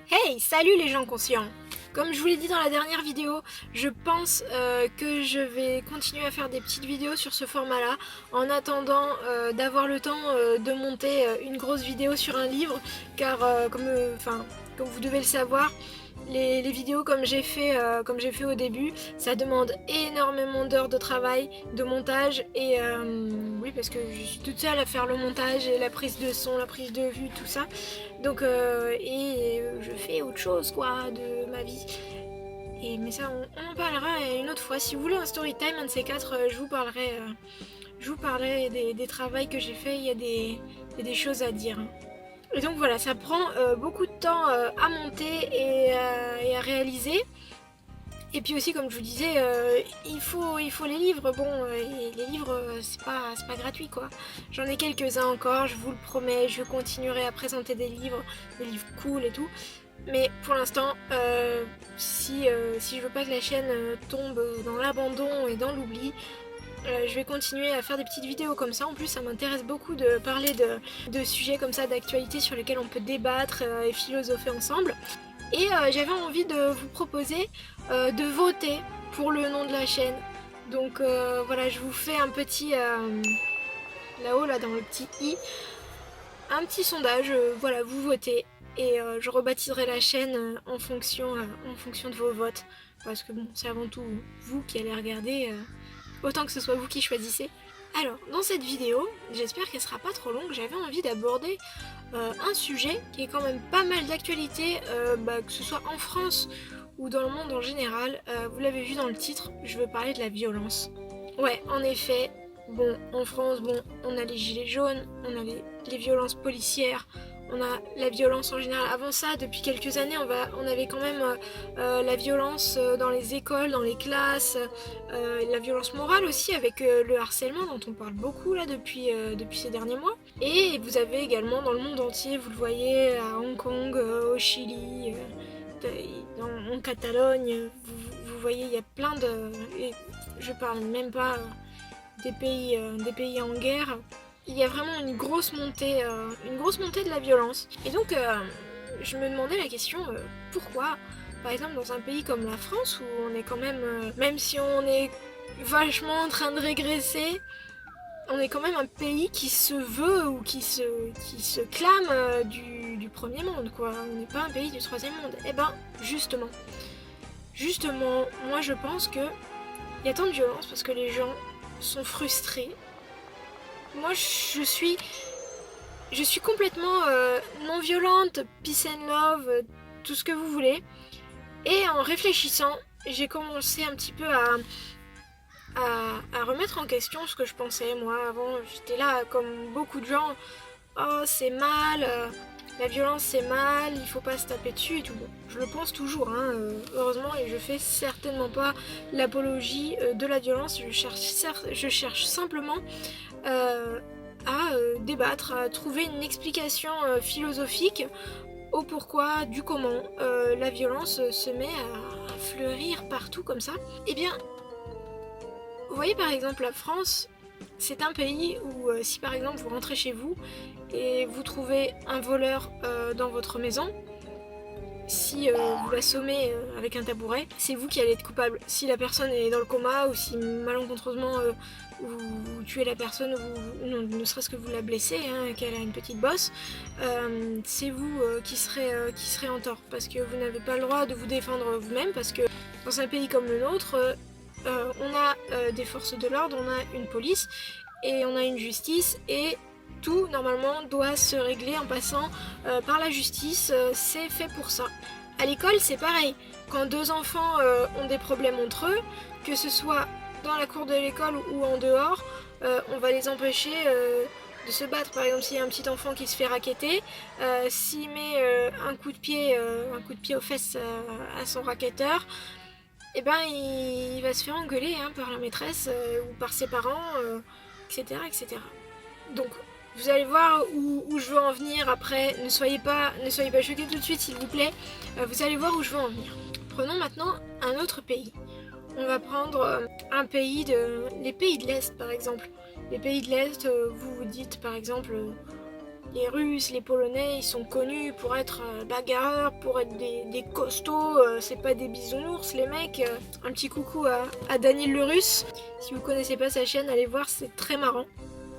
Hey, salut les gens conscients! Comme je vous l'ai dit dans la dernière vidéo, je pense que je vais continuer à faire des petites vidéos sur ce format-là, en attendant d'avoir le temps de monter une grosse vidéo sur un livre, car comme vous devez le savoir, les vidéos comme j'ai fait au début, ça demande énormément d'heures de travail, de montage, et oui, parce que je suis toute seule à faire le montage et la prise de son, la prise de vue, tout ça. Donc je fais autre chose quoi de ma vie. Mais ça on en parlera une autre fois. Si vous voulez un story time, un de ces quatre, je vous parlerai des travaux que j'ai fait. Il y a des choses à dire. Et donc voilà, ça prend beaucoup de temps à monter et à réaliser. Et puis aussi, comme je vous disais, il faut les livres. Bon, et les livres, c'est pas gratuit quoi. J'en ai quelques-uns encore, je vous le promets, je continuerai à présenter des livres cool et tout. Mais pour l'instant, si je veux pas que la chaîne tombe dans l'abandon et dans l'oubli, je vais continuer à faire des petites vidéos comme ça. En plus, ça m'intéresse beaucoup de parler de sujets comme ça, d'actualité sur lesquels on peut débattre et philosopher ensemble. Et j'avais envie de vous proposer de voter pour le nom de la chaîne. Donc voilà, je vous fais un petit, là-haut, là dans le petit i, un petit sondage, voilà, vous votez. Et je rebaptiserai la chaîne en fonction de vos votes. Parce que bon, c'est avant tout vous qui allez regarder, autant que ce soit vous qui choisissez. Alors, dans cette vidéo, j'espère qu'elle sera pas trop longue, j'avais envie d'aborder un sujet qui est quand même pas mal d'actualité, que ce soit en France ou dans le monde en général. Vous l'avez vu dans le titre, je veux parler de la violence. Ouais, en effet, bon, en France, bon, on a les gilets jaunes, on a les violences policières, on a la violence en général. Avant ça, depuis quelques années, on avait quand même la violence dans les écoles, dans les classes, la violence morale aussi avec le harcèlement dont on parle beaucoup là depuis ces derniers mois. Et vous avez également dans le monde entier, vous le voyez, à Hong Kong, au Chili, en Catalogne, vous voyez, il y a plein de... Et je parle même pas des pays en guerre. Il y a vraiment une grosse montée de la violence. Et donc, je me demandais la question, pourquoi, par exemple, dans un pays comme la France, où on est quand même, même si on est vachement en train de régresser, on est quand même un pays qui se veut ou qui se clame du premier monde, quoi. On n'est pas un pays du troisième monde. Et ben, justement, moi je pense que il y a tant de violence parce que les gens sont frustrés. Moi, je suis complètement non violente, peace and love, tout ce que vous voulez. Et en réfléchissant, j'ai commencé un petit peu à remettre en question ce que je pensais. Moi, avant, j'étais là comme beaucoup de gens. Oh, c'est mal, la violence c'est mal, il faut pas se taper dessus et tout. Bon, je le pense toujours, hein, heureusement, et je fais certainement pas l'apologie de la violence. Je cherche simplement à débattre, à trouver une explication philosophique au pourquoi, du comment la violence se met à fleurir partout comme ça. Eh bien, vous voyez par exemple la France, c'est un pays où si par exemple vous rentrez chez vous et vous trouvez un voleur dans votre maison, si vous l'assommez avec un tabouret, c'est vous qui allez être coupable. Si la personne est dans le coma ou si malencontreusement vous tuez la personne ou ne serait-ce que vous la blessez, hein, qu'elle a une petite bosse, c'est vous qui serez en tort parce que vous n'avez pas le droit de vous défendre vous-même, parce que dans un pays comme le nôtre, on a des forces de l'ordre, on a une police et on a une justice, et tout normalement doit se régler en passant par la justice, c'est fait pour ça. À l'école c'est pareil, quand deux enfants ont des problèmes entre eux, que ce soit dans la cour de l'école ou en dehors, on va les empêcher de se battre. Par exemple, s'il y a un petit enfant qui se fait racketter, s'il met un coup de pied aux fesses à son racketteur, et ben il va se faire engueuler par la maîtresse ou par ses parents, etc., etc. Donc vous allez voir où je veux en venir après. Ne soyez pas choqués tout de suite, s'il vous plaît. Vous allez voir où je veux en venir. Prenons maintenant un autre pays. On va prendre les pays de l'Est par exemple. Les pays de l'Est, vous vous dites par exemple Les Russes, les Polonais, ils sont connus pour être bagarreurs, pour être des costauds, c'est pas des bisounours les mecs. Un petit coucou à Daniel le Russe. Si vous connaissez pas sa chaîne, allez voir, c'est très marrant.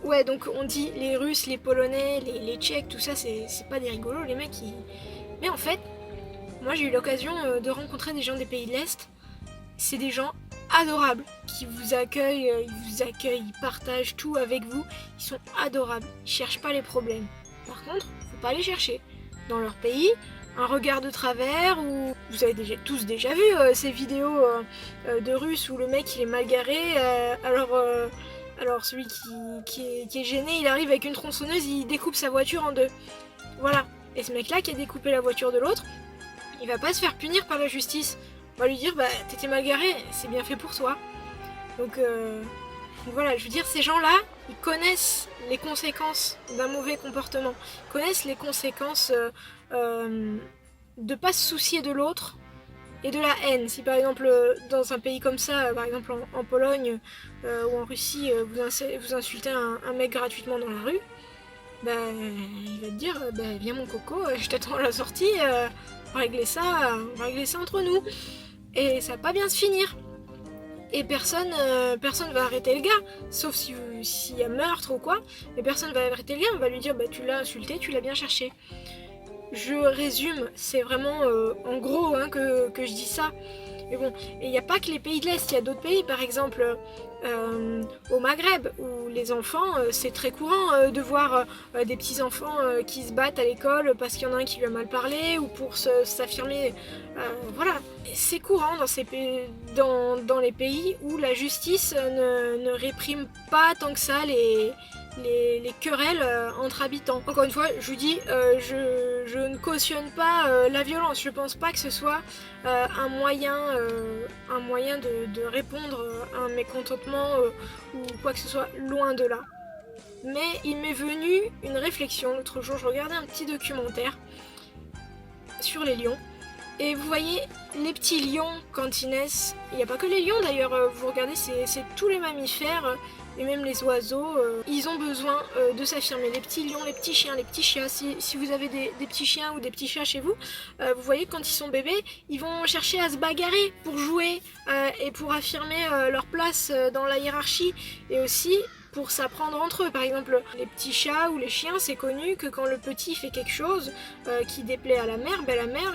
Ouais, donc on dit les Russes, les Polonais, les Tchèques, tout ça, c'est pas des rigolos, les mecs, Mais en fait, moi j'ai eu l'occasion de rencontrer des gens des pays de l'Est. C'est des gens adorables, qui vous accueillent, ils partagent tout avec vous. Ils sont adorables, ils cherchent pas les problèmes. Par contre, faut pas les chercher. Dans leur pays, un regard de travers, ou vous avez tous déjà vu ces vidéos de Russes où le mec il est mal garé, alors celui qui est gêné, il arrive avec une tronçonneuse, il découpe sa voiture en deux. Voilà. Et ce mec-là qui a découpé la voiture de l'autre, il va pas se faire punir par la justice. On va lui dire, bah t'étais mal garé, c'est bien fait pour toi. Donc voilà, je veux dire, ces gens-là, ils connaissent les conséquences d'un mauvais comportement. Ils connaissent les conséquences de pas se soucier de l'autre et de la haine. Si par exemple, dans un pays comme ça, par exemple en Pologne ou en Russie, vous insultez un mec gratuitement dans la rue, bah, il va te dire, bah, viens mon coco, je t'attends à la sortie, on va régler ça entre nous. Et ça va pas bien se finir. Et personne va arrêter le gars, sauf s'il y a meurtre ou quoi, mais personne va arrêter le gars, on va lui dire, bah tu l'as insulté, tu l'as bien cherché. Je résume, c'est vraiment en gros que je dis ça. Mais bon, et il n'y a pas que les pays de l'Est, il y a d'autres pays, par exemple au Maghreb, où les enfants, c'est très courant de voir des petits-enfants qui se battent à l'école parce qu'il y en a un qui lui a mal parlé, ou pour s'affirmer. Voilà, c'est courant dans les pays où la justice ne réprime pas tant que ça les querelles entre habitants. Encore une fois, je vous dis, je ne cautionne pas la violence. Je pense pas que ce soit un moyen de répondre à un mécontentement ou quoi que ce soit, loin de là. Mais il m'est venu une réflexion. L'autre jour, je regardais un petit documentaire sur les lions. Et vous voyez, les petits lions, quand ils naissent, il n'y a pas que les lions d'ailleurs, vous regardez, c'est tous les mammifères, et même les oiseaux, ils ont besoin de s'affirmer. Les petits lions, les petits chiens, les petits chats, si vous avez des petits chiens ou des petits chats chez vous, vous voyez, quand ils sont bébés, ils vont chercher à se bagarrer pour jouer et pour affirmer leur place dans la hiérarchie, et aussi pour s'apprendre entre eux. Par exemple, les petits chats ou les chiens, c'est connu que quand le petit fait quelque chose qui déplaît à la mère, ben la mère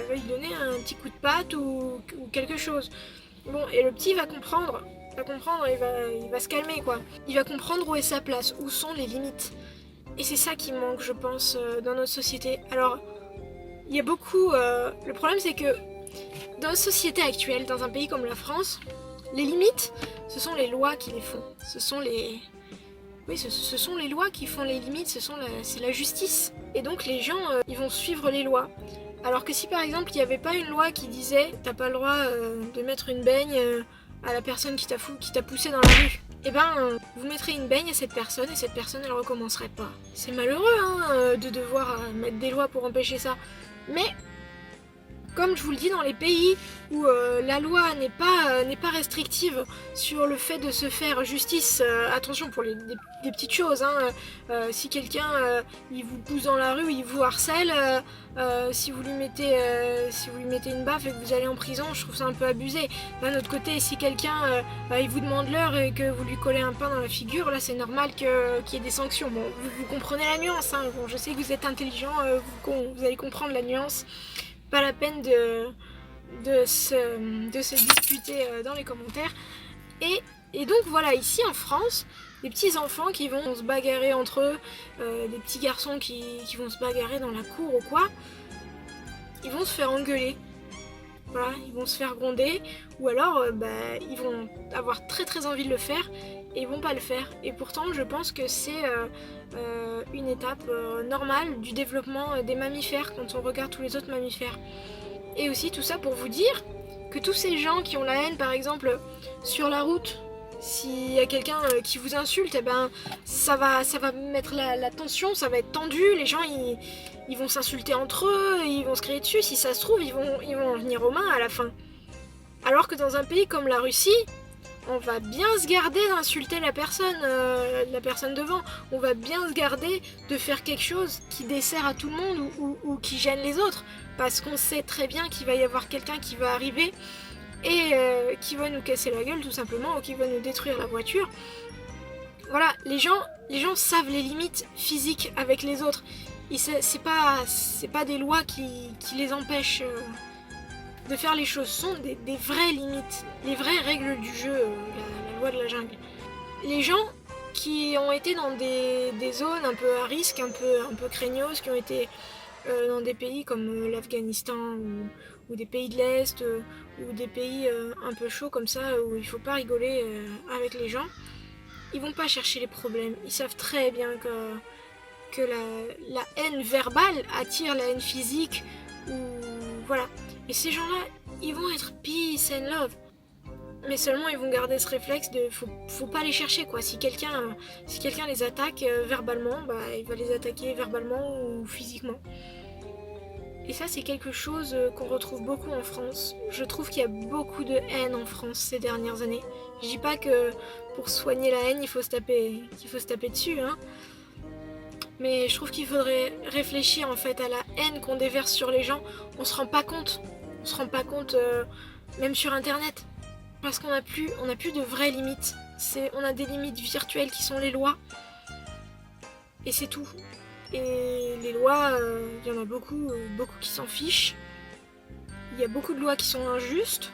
va lui donner un petit coup de patte ou quelque chose. Bon, et le petit va comprendre, il va se calmer quoi. Il va comprendre où est sa place, où sont les limites. Et c'est ça qui manque, je pense, dans notre société. Alors, il y a beaucoup... le problème, c'est que dans notre société actuelle, dans un pays comme la France, les limites, ce sont les lois qui les font. Ce sont les lois qui font les limites, c'est la justice. Et donc les gens, ils vont suivre les lois. Alors que si par exemple, il n'y avait pas une loi qui disait « t'as pas le droit de mettre une baigne à la personne qui t'a poussé dans la rue », et ben vous mettrez une baigne à cette personne et cette personne, elle recommencerait pas. C'est malheureux de devoir mettre des lois pour empêcher ça. Mais comme je vous le dis, dans les pays où la loi n'est pas restrictive sur le fait de se faire justice, attention pour des petites choses, si quelqu'un il vous pousse dans la rue, il vous harcèle, si vous lui mettez une baffe et que vous allez en prison, je trouve ça un peu abusé. D'un autre côté, si quelqu'un il vous demande l'heure et que vous lui collez un pain dans la figure, là c'est normal qu'il y ait des sanctions. Bon, vous comprenez la nuance, bon, je sais que vous êtes intelligent, vous allez comprendre la nuance. Pas la peine de se disputer dans les commentaires. Et donc voilà, ici en France, des petits enfants qui vont se bagarrer entre eux, des petits garçons qui vont se bagarrer dans la cour ou quoi, ils vont se faire engueuler. Voilà, ils vont se faire gronder, ou alors ils vont avoir très très envie de le faire et ils vont pas le faire. Et pourtant je pense que c'est une étape normale du développement des mammifères quand on regarde tous les autres mammifères. Et aussi tout ça pour vous dire que tous ces gens qui ont la haine, par exemple sur la route, s'il y a quelqu'un qui vous insulte, eh ben ça va mettre la tension, ça va être tendu, les gens ils vont s'insulter entre eux, ils vont se crier dessus, si ça se trouve ils vont en venir aux mains à la fin. Alors que dans un pays comme la Russie, on va bien se garder d'insulter la personne devant. On va bien se garder de faire quelque chose qui dessert à tout le monde ou qui gêne les autres. Parce qu'on sait très bien qu'il va y avoir quelqu'un qui va arriver et qui va nous casser la gueule tout simplement, ou qui va nous détruire la voiture. Voilà, les gens savent les limites physiques avec les autres. C'est pas des lois qui les empêchent de faire les choses. Ce sont des vraies limites, les vraies règles du jeu, la loi de la jungle. Les gens qui ont été dans des zones un peu à risque, un peu craignos, qui ont été dans des pays comme l'Afghanistan ou des pays de l'Est ou des pays un peu chauds comme ça où il faut pas rigoler avec les gens, ils vont pas chercher les problèmes. Ils savent très bien que la haine verbale attire la haine physique ou voilà. Et ces gens-là, ils vont être peace and love. Mais seulement ils vont garder ce réflexe de faut pas les chercher quoi. Si quelqu'un les attaque verbalement, bah il va les attaquer verbalement ou physiquement. Et ça c'est quelque chose qu'on retrouve beaucoup en France. Je trouve qu'il y a beaucoup de haine en France ces dernières années. Je dis pas que pour soigner la haine il faut se taper dessus, hein. Mais je trouve qu'il faudrait réfléchir en fait à la haine qu'on déverse sur les gens. On se rend pas compte même sur internet. Parce qu'on n'a plus de vraies limites. On a des limites virtuelles qui sont les lois. Et c'est tout. Et les lois, il y en a beaucoup qui s'en fichent. Il y a beaucoup de lois qui sont injustes.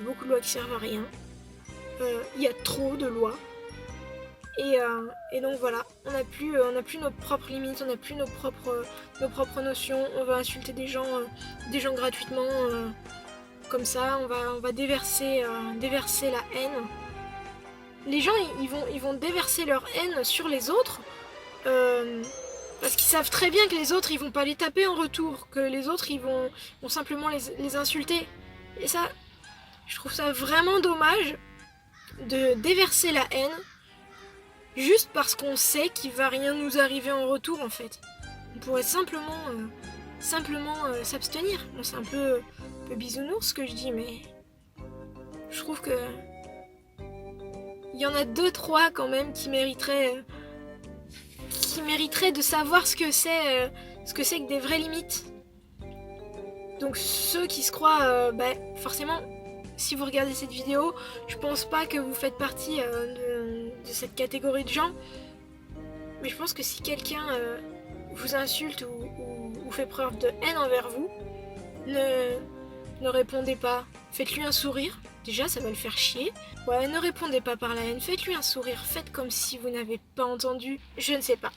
Beaucoup de lois qui servent à rien. Il y a trop de lois. Et donc voilà, on n'a plus nos propres limites, on n'a plus nos propres notions. On va insulter des gens gratuitement. Comme ça, on va déverser la haine. Les gens, ils vont déverser leur haine sur les autres parce qu'ils savent très bien que les autres, ils vont pas les taper en retour, que les autres, ils vont simplement les insulter. Et ça, je trouve ça vraiment dommage de déverser la haine juste parce qu'on sait qu'il va rien nous arriver en retour en fait. On pourrait simplement s'abstenir. Bon, c'est un peu bisounours ce que je dis, mais je trouve que il y en a 2-3 quand même qui mériteraient de savoir ce que c'est que des vraies limites. Donc ceux qui se croient, forcément, si vous regardez cette vidéo, je pense pas que vous faites partie de cette catégorie de gens, mais je pense que si quelqu'un vous insulte ou fait preuve de haine envers vous, ne répondez pas. Faites-lui un sourire. Déjà, ça va le faire chier. Ouais, ne répondez pas par la haine. Faites-lui un sourire. Faites comme si vous n'avez pas entendu. Je ne sais pas.